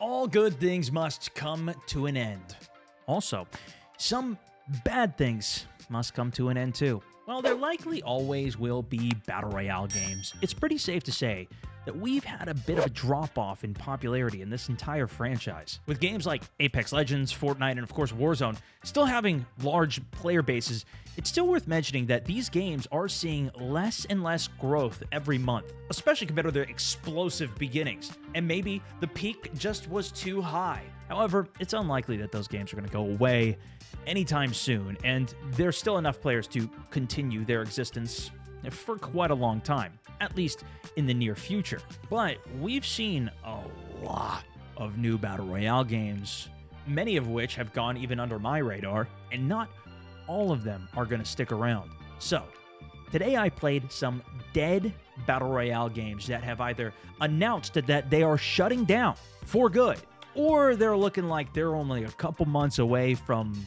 all good things must come to an end. Also, some bad things must come to an end too. While there likely always will be Battle Royale games, it's pretty safe to say that we've had a bit of a drop-off in popularity in this entire franchise. With games like Apex Legends, Fortnite, and of course Warzone still having large player bases, it's still worth mentioning that these games are seeing less and less growth every month, especially compared to their explosive beginnings. And maybe the peak just was too high. However, it's unlikely that those games are going to go away anytime soon, and there's still enough players to continue their existence for quite a long time, at least in the near future. But we've seen a lot of new Battle Royale games, many of which have gone even under my radar, and not all of them are going to stick around. So, today I played some dead Battle Royale games that have either announced that they are shutting down for good, or they're looking like they're only a couple months away from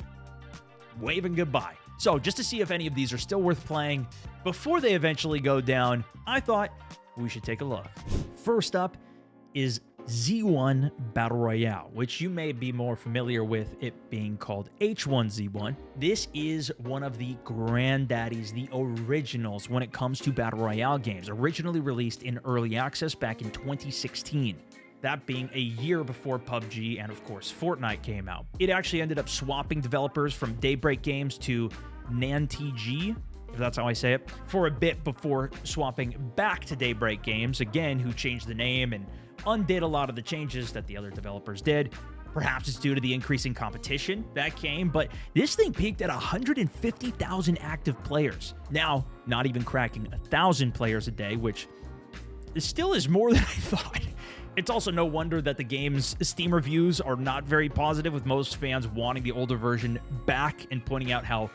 waving goodbye. So, just to see if any of these are still worth playing before they eventually go down, I thought we should take a look. First up is Z1 Battle Royale, which you may be more familiar with it being called H1Z1. This is one of the granddaddies, the originals when it comes to Battle Royale games, originally released in early access back in 2016. That being a year before PUBG and, of course, Fortnite came out. It actually ended up swapping developers from Daybreak Games to NanTG, if that's how I say it, for a bit before swapping back to Daybreak Games, again, who changed the name and undid a lot of the changes that the other developers did. Perhaps it's due to the increasing competition that came, but this thing peaked at 150,000 active players. Now, not even cracking 1,000 players a day, which still is more than I thought. It's also no wonder that the game's Steam reviews are not very positive, with most fans wanting the older version back and pointing out how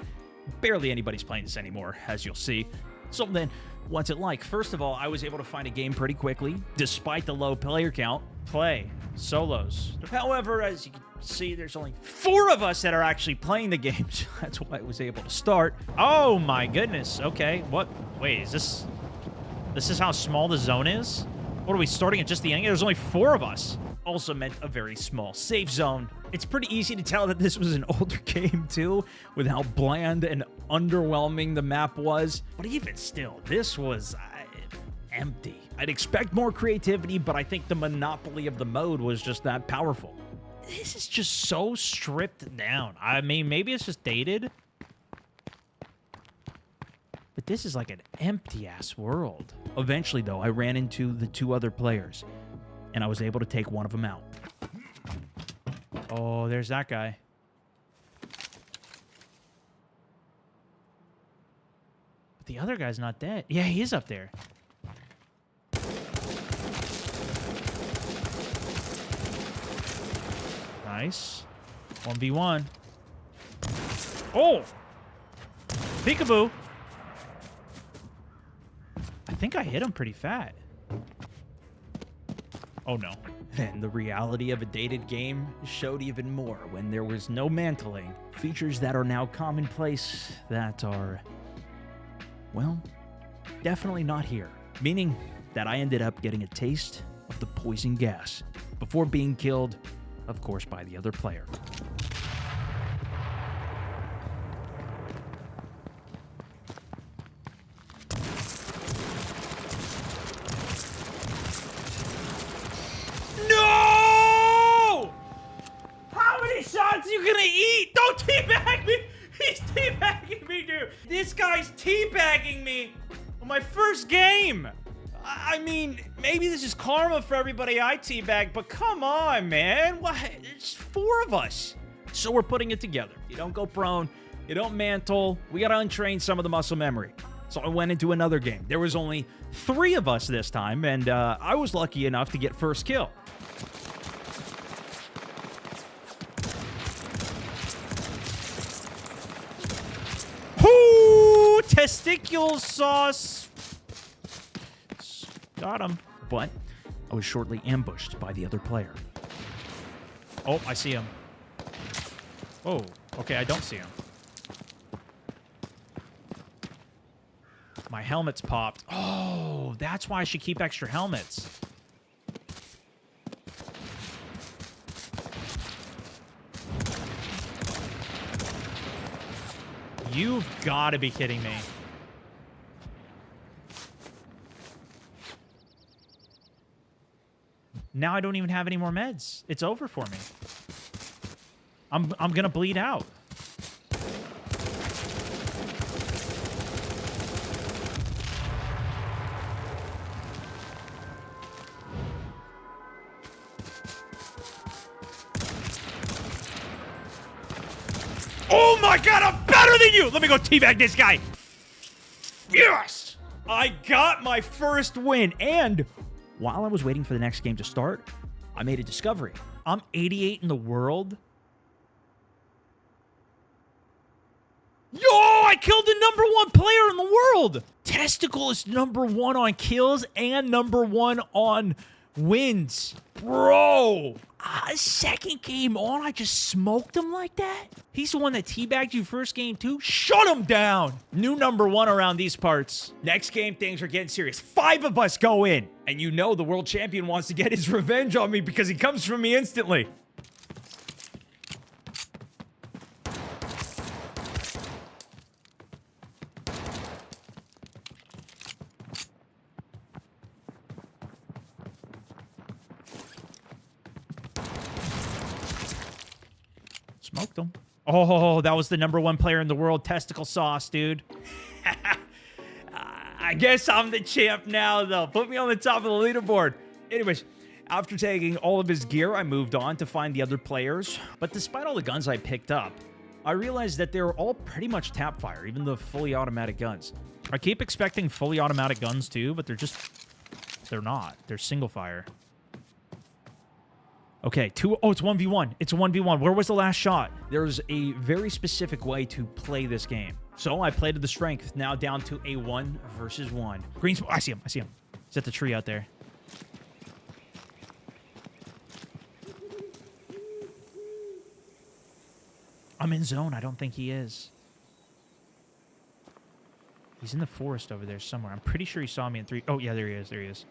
barely anybody's playing this anymore, as you'll see. So then, what's it like? First of all, I was able to find a game pretty quickly, despite the low player count. Play solos. However, as you can see, there's only 4 of us that are actually playing the game, so that's why I was able to start. Oh my goodness, okay. What? Wait, is this is how small the zone is? What are we starting at just the end? There's only 4 of us. Also meant a very small safe zone. It's pretty easy to tell that this was an older game too, with how bland and underwhelming the map was. But even still, this was empty. I'd expect more creativity, but I think the monopoly of the mode was just that powerful. This is just so stripped down. I mean, maybe it's just dated, but this is like an empty-ass world. Eventually, though, I ran into the 2 other players, and I was able to take one of them out. Oh, there's that guy. But the other guy's not dead. Yeah, he is up there. Nice. 1v1. Oh! Peekaboo! I think I hit him pretty fat. Oh no. And the reality of a dated game showed even more when there was no mantling. Features that are now commonplace that are, well, definitely not here. Meaning that I ended up getting a taste of the poison gas before being killed, of course, by the other player. Don't teabag me! He's teabagging me, dude! This guy's teabagging me on my first game! I mean, maybe this is karma for everybody I teabag, but come on, man! What? There's 4 of us! So we're putting it together. You don't go prone, you don't mantle, we gotta untrain some of the muscle memory. So I went into another game. There was only 3 of us this time, and I was lucky enough to get first kill. Testicle sauce. Got him. But I was shortly ambushed by the other player. Oh, I see him. Oh, okay, I don't see him. My helmet's popped. Oh, that's why I should keep extra helmets. You've got to be kidding me. Now I don't even have any more meds. It's over for me. I'm gonna bleed out. Oh my god, I'm better than you! Let me go teabag this guy. Yes! I got my first win, and while I was waiting for the next game to start, I made a discovery. I'm 88 in the world. Yo, I killed the #1 player in the world! Testicle is #1 on kills and #1 on wins. Bro! Second game on, I just smoked him like that? He's the one that teabagged you first game too? Shut him down! New #1 around these parts. Next game, things are getting serious. 5 of us go in. And you know the world champion wants to get his revenge on me because he comes from me instantly. Smoked him. Oh, that was the #1 player in the world. Testicle sauce, dude. I guess I'm the champ now, though. Put me on the top of the leaderboard. Anyways, after taking all of his gear, I moved on to find the other players. But despite all the guns I picked up, I realized that they were all pretty much tap fire, even the fully automatic guns. I keep expecting fully automatic guns too, but they're not. They're single fire. Okay, oh, it's 1v1. It's a 1v1. Where was the last shot? There's a very specific way to play this game. So I played to the strength, now down to a 1 versus 1. Green, I see him. I see him. He's at the tree out there. I'm in zone. I don't think he is. He's in the forest over there somewhere. I'm pretty sure he saw me in 3. Oh, yeah, there he is. There he is.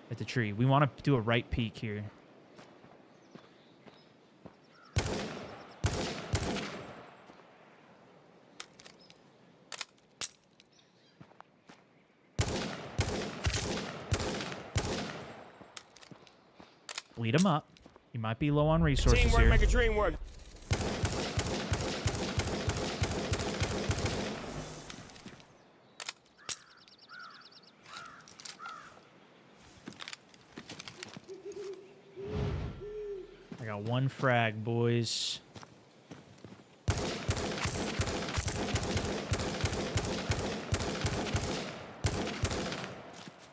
At the tree. We want to do a right peek here. Lead him up. He might be low on resources Teamwork here. make a dream work. I got 1 frag, boys.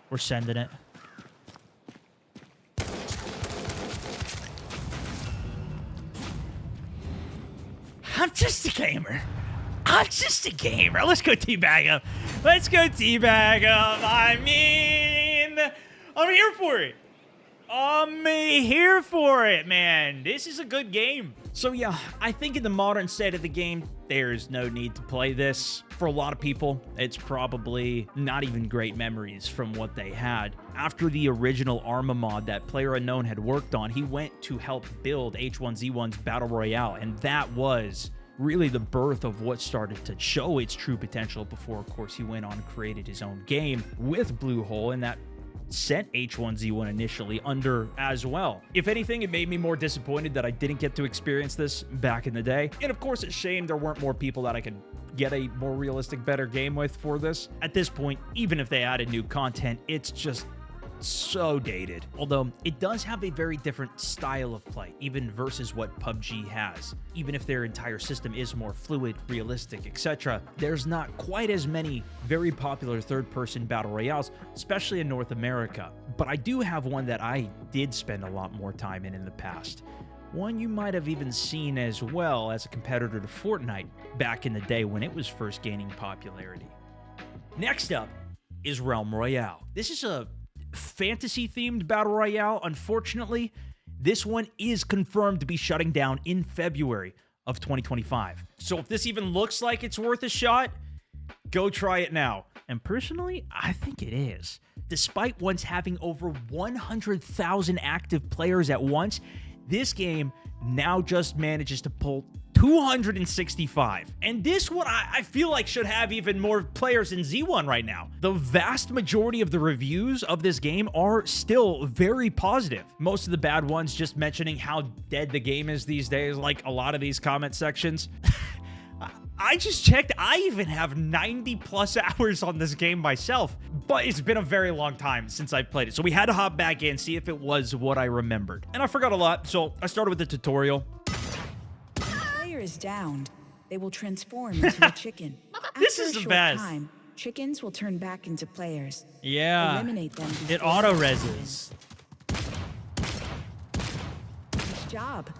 We're sending it. I'm just a gamer. I'm just a gamer. Let's go teabag him. Let's go teabag him. I mean, I'm here for it. I'm here for it, man. This is a good game. So yeah, I think in the modern state of the game, there's no need to play this. For a lot of people, it's probably not even great memories from what they had. After the original Arma mod that PlayerUnknown had worked on, he went to help build H1Z1's Battle Royale, and that was really the birth of what started to show its true potential before, of course, he went on and created his own game with Bluehole, and that sent H1Z1 initially under as well. If anything, it made me more disappointed that I didn't get to experience this back in the day. And of course, it's a shame there weren't more people that I could get a more realistic, better game with for this. At this point, even if they added new content, it's just so dated. Although it does have a very different style of play, even versus what PUBG has. Even if their entire system is more fluid, realistic, etc., there's not quite as many very popular third-person battle royales, especially in North America. But I do have one that I did spend a lot more time in the past. One you might have even seen as well as a competitor to Fortnite back in the day when it was first gaining popularity. Next up is Realm Royale. This is a fantasy-themed battle royale. Unfortunately, this one is confirmed to be shutting down in February of 2025. So if this even looks like it's worth a shot, go try it now. And personally, I think it is. Despite once having over 100,000 active players at once, this game now just manages to pull 265. And this one, I feel like should have even more players in Z1 right now. The vast majority of the reviews of this game are still very positive. Most of the bad ones just mentioning how dead the game is these days, like a lot of these comment sections. I just checked. I even have 90 plus hours on this game myself, but it's been a very long time since I've played it. So we had to hop back in, see if it was what I remembered. And I forgot a lot, so I started with the tutorial. When the player is downed, they will transform into a chicken. This After is the a short best. time, chickens will turn back into players. Yeah. Eliminate them. It auto-reses. Nice job.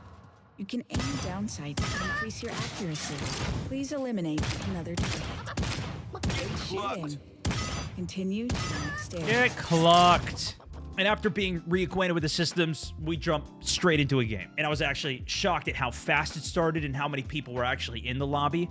You can aim down sights to increase your accuracy. Please eliminate another target. Great shooting. Continue to the next area. Get clocked. And after being reacquainted with the systems, we jumped straight into a game. And I was actually shocked at how fast it started and how many people were actually in the lobby.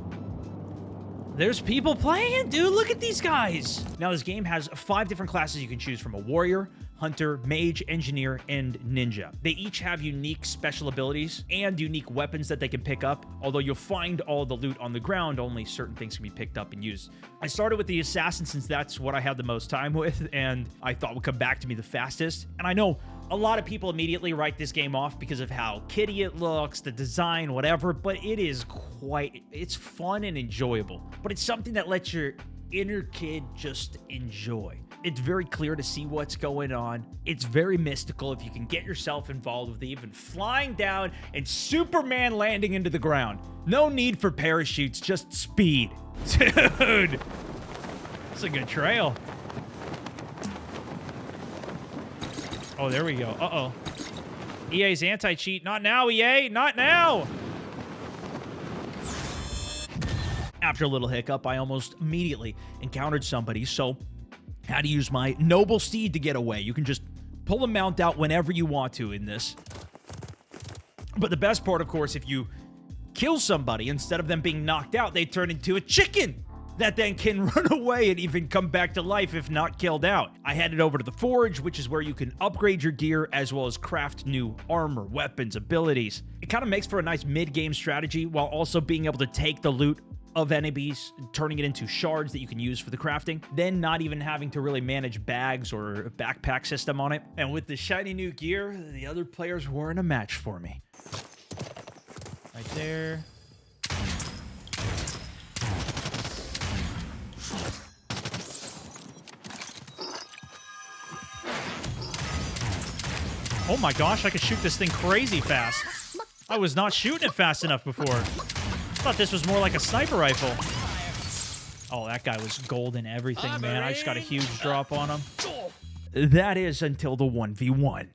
There's people playing, dude. Look at these guys. Now, this game has 5 different classes you can choose from: a warrior, hunter, mage, engineer, and ninja. They each have unique special abilities and unique weapons that they can pick up. Although you'll find all the loot on the ground, only certain things can be picked up and used. I started with the assassin since that's what I had the most time with and I thought would come back to me the fastest. And I know a lot of people immediately write this game off because of how kiddie it looks, the design, whatever, but it's fun and enjoyable. But it's something that lets your inner kid just enjoy. It's very clear to see what's going on. It's very mystical if you can get yourself involved with even flying down and Superman landing into the ground. No need for parachutes, just speed. Dude, that's a good trail. Oh, there we go. Uh-oh. EA's anti-cheat. Not now, EA. Not now. After a little hiccup, I almost immediately encountered somebody, so I had to use my noble steed to get away. You can just pull a mount out whenever you want to in this. But the best part, of course, if you kill somebody, instead of them being knocked out, they turn into a chicken that then can run away and even come back to life if not killed out. I headed over to the forge, which is where you can upgrade your gear as well as craft new armor, weapons, abilities. It kind of makes for a nice mid-game strategy while also being able to take the loot of enemies, turning it into shards that you can use for the crafting, then not even having to really manage bags or a backpack system on it. And with the shiny new gear, the other players weren't a match for me. Right there. Oh my gosh, I could shoot this thing crazy fast. I was not shooting it fast enough before. I thought this was more like a sniper rifle. Oh, that guy was gold in everything, man. I just got a huge drop on him. That is until the 1v1.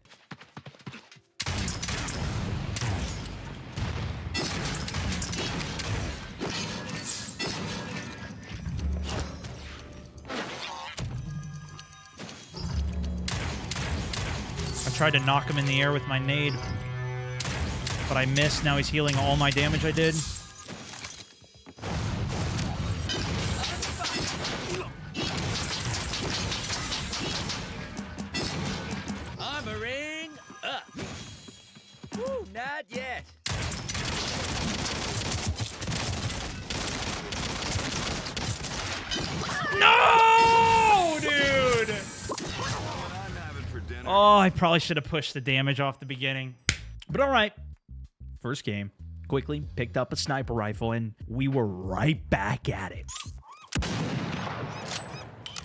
I tried to knock him in the air with my nade, but I missed. Now he's healing all my damage I did. Armoring up. Woo, not yet. No, dude! Oh, I probably should have pushed the damage off the beginning. But all right. First game. Quickly picked up a sniper rifle, and we were right back at it.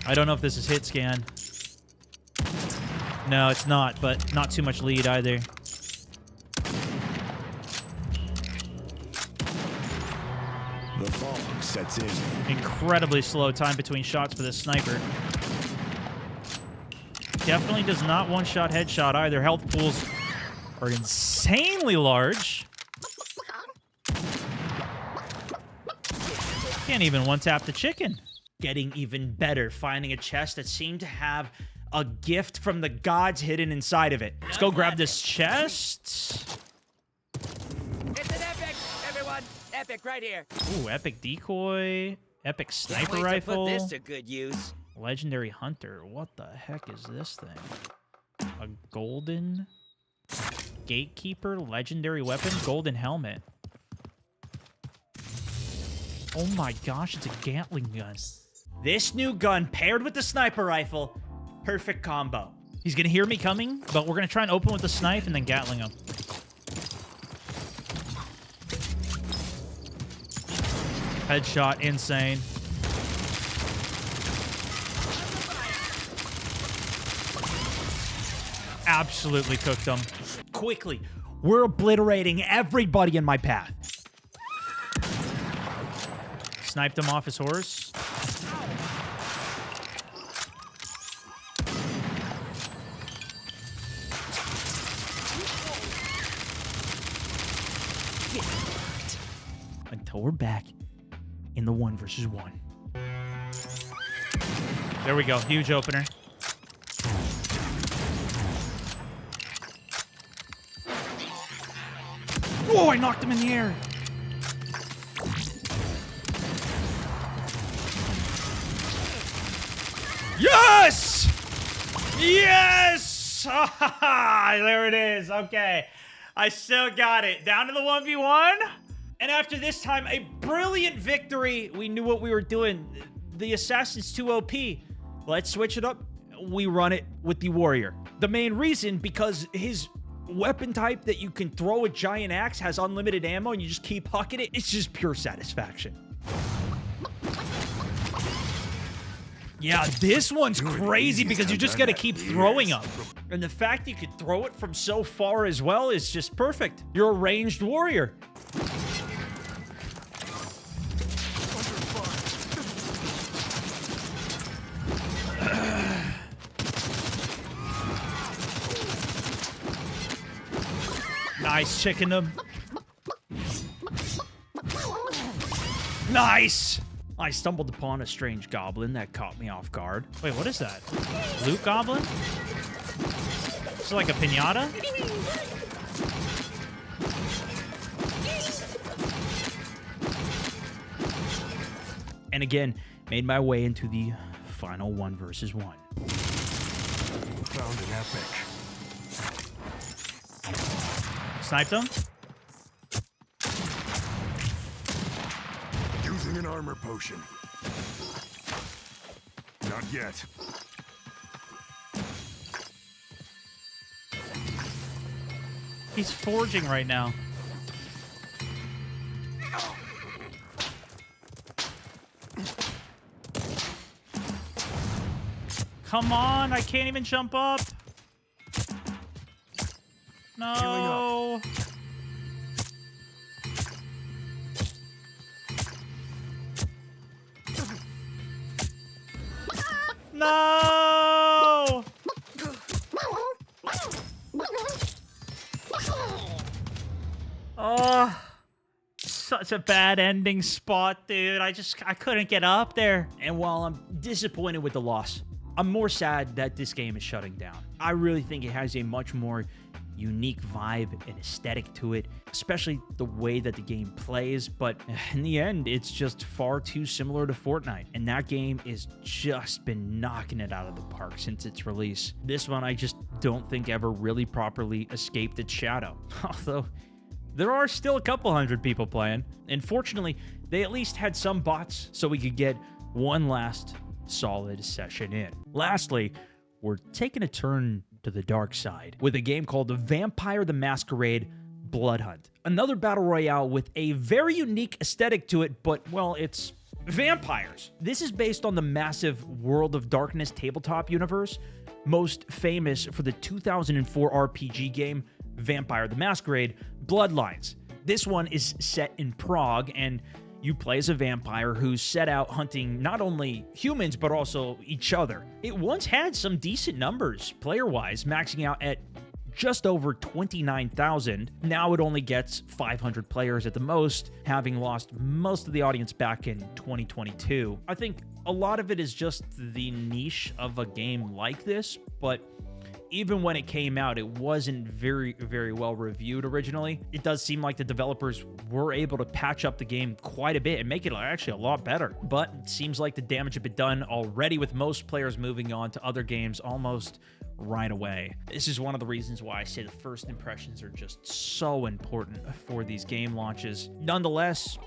I don't know if this is hit scan. No, it's not, but not too much lead either. The fog sets in. Incredibly slow time between shots for this sniper. Definitely does not one-shot headshot either. Health pools are insanely large. Can't even one-tap the chicken. Getting even better, finding a chest that seemed to have a gift from the gods hidden inside of it. Let's go grab this chest. It's an epic, everyone. Epic right here. Ooh, epic decoy. Epic Can't sniper wait rifle. to put this to good use. Legendary hunter. What the heck is this thing? A golden gatekeeper. Legendary weapon. Golden helmet. Oh my gosh, it's a Gatling gun. This new gun paired with the sniper rifle, perfect combo. He's gonna hear me coming, but we're gonna try and open with the snipe and then Gatling him. Headshot, insane. Absolutely cooked him. Quickly, we're obliterating everybody in my path. Sniped him off his horse. Until we're back in the 1 versus 1. There we go. Huge opener. Whoa, I knocked him in the air. Yes! Yes! There it is. Okay. I still got it. Down to the 1v1. And after this time, a brilliant victory. We knew what we were doing. The Assassin's too OP. Let's switch it up. We run it with the Warrior. The main reason, because his weapon type that you can throw a giant axe has unlimited ammo and you just keep hucking it. It's just pure satisfaction. Yeah, this one's crazy because you just got to keep throwing them. And the fact you could throw it from so far as well is just perfect. You're a ranged warrior. Nice, chicken them. Nice! I stumbled upon a strange goblin that caught me off guard. Wait, what is that? Loot goblin? Is it like a piñata? And again, made my way into the final 1 versus 1. Found an epic. Sniped him. Using an armor potion. Not yet. He's forging right now. Come on, I can't even jump up. No. No. Oh, such a bad ending spot, dude. I couldn't get up there. And while I'm disappointed with the loss, I'm more sad that this game is shutting down. I really think it has a much more unique vibe and aesthetic to it, especially the way that the game plays, but in the end, it's just far too similar to Fortnite, and that game has just been knocking it out of the park since its release. This one, I just don't think ever really properly escaped its shadow, although there are still a couple hundred people playing, and fortunately, they at least had some bots so we could get one last solid session in. Lastly, we're taking a turn to the dark side with a game called Vampire the Masquerade Bloodhunt. Another battle royale with a very unique aesthetic to it, but, well, it's vampires. This is based on the massive World of Darkness tabletop universe, most famous for the 2004 RPG game Vampire the Masquerade Bloodlines. This one is set in Prague, and you play as a vampire who's set out hunting not only humans, but also each other. It once had some decent numbers, player-wise, maxing out at just over 29,000. Now it only gets 500 players at the most, having lost most of the audience back in 2022. I think a lot of it is just the niche of a game like this, but even when it came out, it wasn't very, very well reviewed originally. It does seem like the developers were able to patch up the game quite a bit and make it actually a lot better. But it seems like the damage had been done already, with most players moving on to other games almost right away. This is one of the reasons why I say the first impressions are just so important for these game launches. Nonetheless,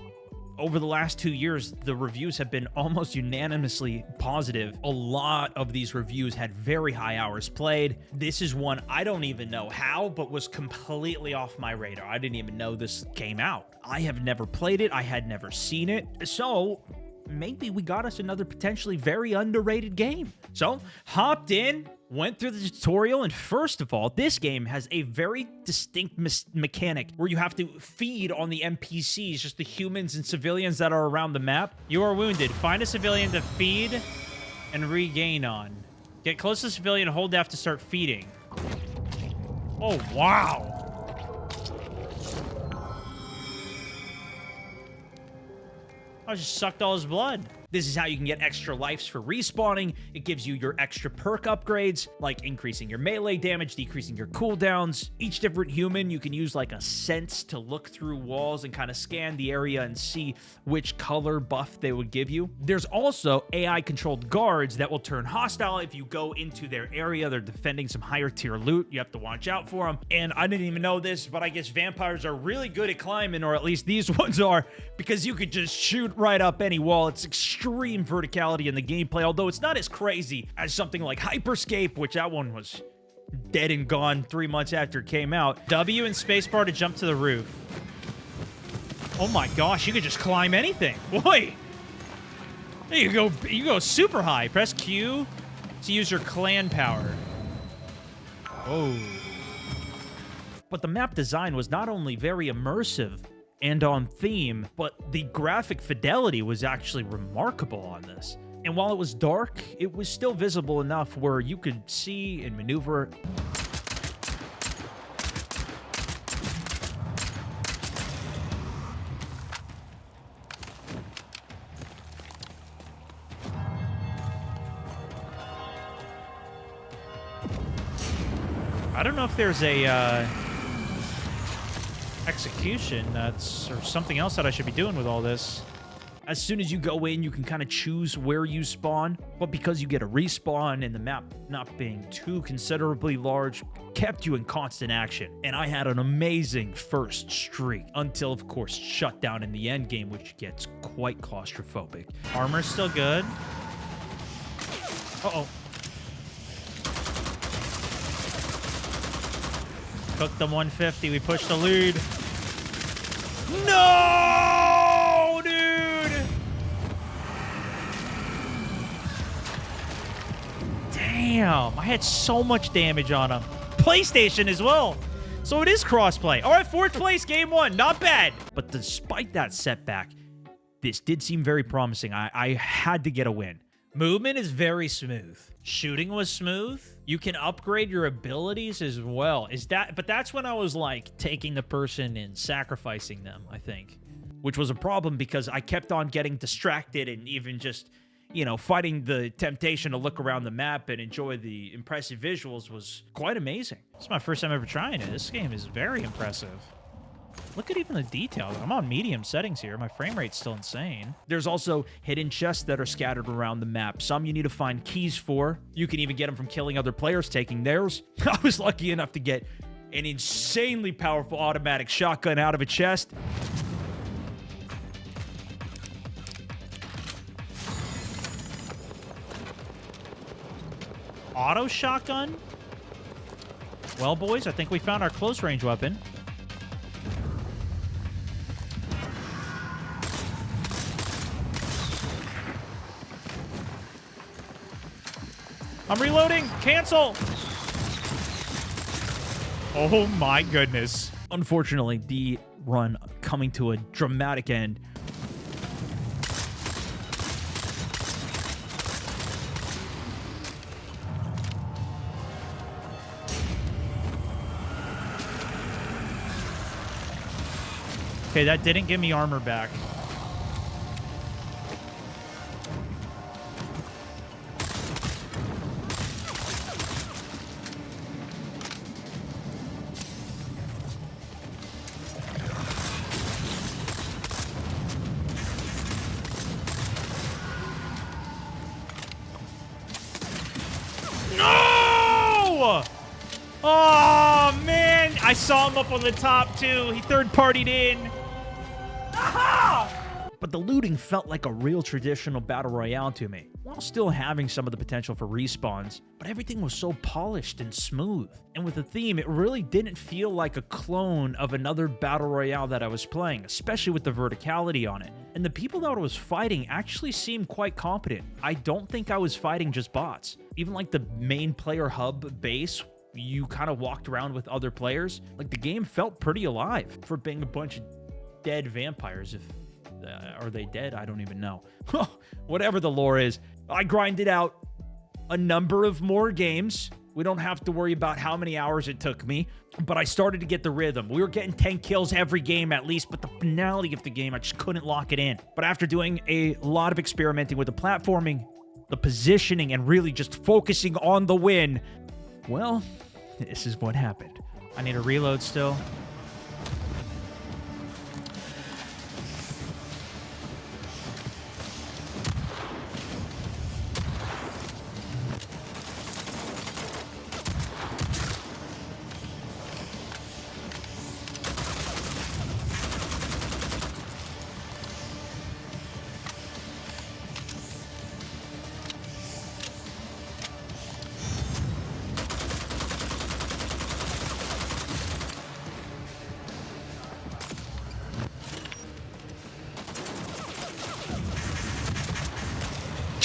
over the last 2 years, the reviews have been almost unanimously positive. A lot of these reviews had very high hours played. This is one I don't even know how, but was completely off my radar. I didn't even know this came out. I have never played it. I had never seen it. So maybe we got us another potentially very underrated game. So hopped in, went through the tutorial, and first of all, this game has a very distinct mechanic where you have to feed on the NPCs, just the humans and civilians that are around the map. You are wounded. Find a civilian to feed and regain on. Get close to the civilian, hold F to start feeding. Oh, wow. I just sucked all his blood. This is how you can get extra lives for respawning. It gives you your extra perk upgrades, like increasing your melee damage, decreasing your cooldowns. Each different human, you can use like a sense to look through walls and kind of scan the area and see which color buff they would give you. There's also AI-controlled guards that will turn hostile if you go into their area. They're defending some higher tier loot. You have to watch out for them. And I didn't even know this, but I guess vampires are really good at climbing, or at least these ones are, because you could just shoot right up any wall. It's extreme verticality in the gameplay, although it's not as crazy as something like Hyperscape, which that one was dead and gone 3 months after it came out. W and spacebar to jump to the roof. Oh my gosh, you could just climb anything. Boy, there you go. You go super high. Press Q to use your clan power. Oh. But the map design was not only very immersive and on theme, but the graphic fidelity was actually remarkable on this. And while it was dark, it was still visible enough where you could see and maneuver. I don't know if there's a execution or something else that I should be doing with all this. As soon as you go in, you can kind of choose where you spawn, but because you get a respawn and the map not being too considerably large, kept you in constant action. And I had an amazing first streak until, of course, shut down in the end game, which gets quite claustrophobic. Armor's still good. Uh-oh. Cooked them 150. We pushed the lead. No, dude! Damn, I had so much damage on him. PlayStation as well. So it is crossplay. All right, 4th place, game 1. Not bad. But despite that setback, this did seem very promising. I had to get a win. Movement is very smooth. Shooting was smooth. You can upgrade your abilities as well. But that's when I was like taking the person and sacrificing them, I think. Which was a problem because I kept on getting distracted and even just, you know, fighting the temptation to look around the map and enjoy the impressive visuals was quite amazing. This is my first time ever trying it. This game is very impressive. Look at even the detail. I'm on medium settings here. My frame rate's still insane. There's also hidden chests that are scattered around the map. Some you need to find keys for. You can even get them from killing other players taking theirs. I was lucky enough to get an insanely powerful automatic shotgun out of a chest. Auto shotgun? Well, boys, I think we found our close range weapon. I'm reloading. Cancel. Oh my goodness. Unfortunately, the run coming to a dramatic end. Okay, that didn't give me armor back. Oh, man. I saw him up on the top, too. He third-partied in. Aha! but the looting felt like a real traditional battle royale to me, while still having some of the potential for respawns. But everything was so polished and smooth, and with the theme, it really didn't feel like a clone of another battle royale that I was playing, especially with the verticality on it. And the people that I was fighting actually seemed quite competent. I don't think I was fighting just bots. Even like the main player hub base, you kind of walked around with other players. Like, the game felt pretty alive for being a bunch of dead vampires. If are they dead? I don't even know. Whatever the lore is, I grinded out a number of more games. We don't have to worry about how many hours it took me, but I started to get the rhythm. We were getting 10 kills every game at least, but the finale of the game, I just couldn't lock it in. But after doing a lot of experimenting with the platforming, the positioning, and really just focusing on the win, well, this is what happened. I need a reload still.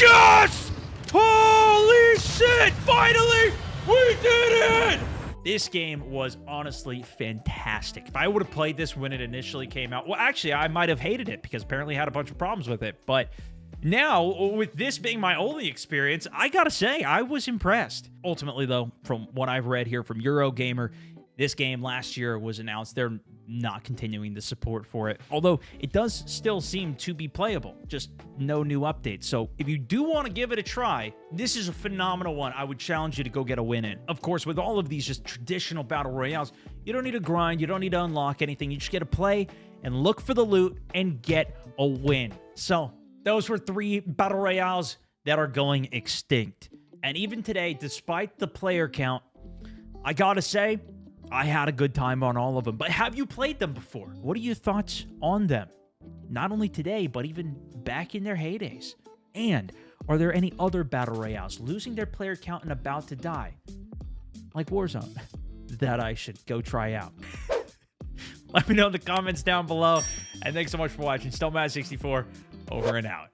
Yes! Holy shit! Finally, we did it! This game was honestly fantastic. If I would have played this when it initially came out, well, actually, I might have hated it because apparently I had a bunch of problems with it. But now, with this being my only experience, I gotta say, I was impressed. Ultimately, though, from what I've read here from Eurogamer, this game last year was announced. They're not continuing the support for it, although it does still seem to be playable, just no new updates. So if you do want to give it a try, this is a phenomenal one. I would challenge you to go get a win in. Of course, with all of these just traditional battle royales, you don't need to grind, you don't need to unlock anything. You just get to play and look for the loot and get a win. So those were 3 battle royales that are going extinct. And even today, despite the player count, I gotta say, I had a good time on all of them. But have you played them before? What are your thoughts on them? Not only today, but even back in their heydays. And are there any other battle royales losing their player count and about to die, like Warzone, that I should go try out? Let me know in the comments down below. And thanks so much for watching. StoneMatt64, over and out.